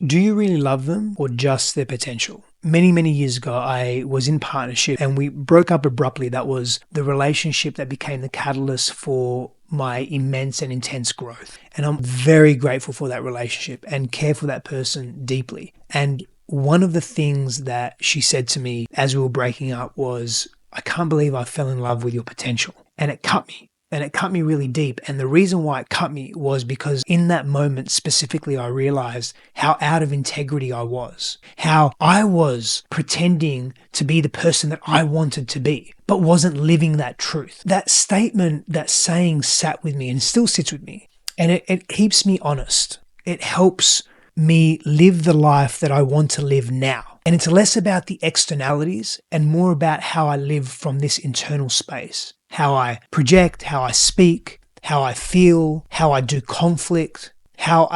Do you really love them or just their potential? Many, many years ago, I was in partnership and we broke up abruptly. That was the relationship that became the catalyst for my immense and intense growth. And I'm very grateful for that relationship and care for that person deeply. And one of the things that she said to me as we were breaking up was, I can't believe I fell in love with your potential. And it cut me. And it cut me really deep. And the reason why it cut me was because in that moment specifically, I realized how out of integrity I was, how I was pretending to be the person that I wanted to be, but wasn't living that truth. That statement, that saying sat with me and still sits with me. And it keeps me honest. It helps me live the life that I want to live now. And it's less about the externalities and more about how I live from this internal space. How I project, how I speak, how I feel, how I do conflict, how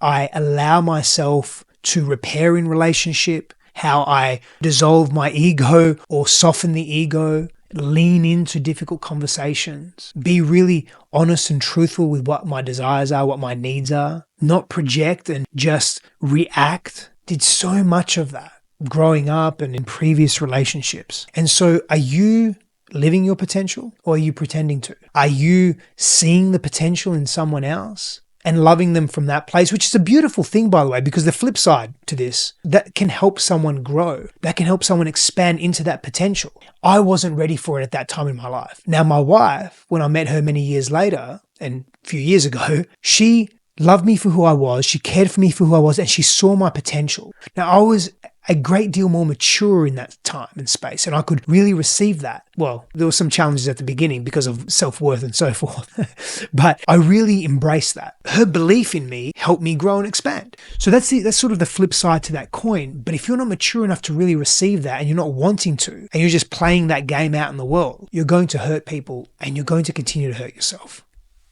I allow myself to repair in relationship, how I dissolve my ego or soften the ego, lean into difficult conversations, be really honest and truthful with what my desires are, what my needs are, not project and just react. Did so much of that growing up and in previous relationships. And so are you living your potential or are you pretending to? Are you seeing the potential in someone else and loving them from that place, which is a beautiful thing, by the way, because the flip side to this, that can help someone grow, that can help someone expand into that potential. I wasn't ready for it at that time in my life. Now, my wife, when I met her many years later and a few years ago, she loved me for who I was. She cared for me for who I was and she saw my potential. Now, I was a great deal more mature in that time and space, and I could really receive that. Well, there were some challenges at the beginning because of self-worth and so forth, but I really embraced that. Her belief in me helped me grow and expand. So that's sort of the flip side to that coin. But if you're not mature enough to really receive that and you're not wanting to, and you're just playing that game out in the world, you're going to hurt people and you're going to continue to hurt yourself.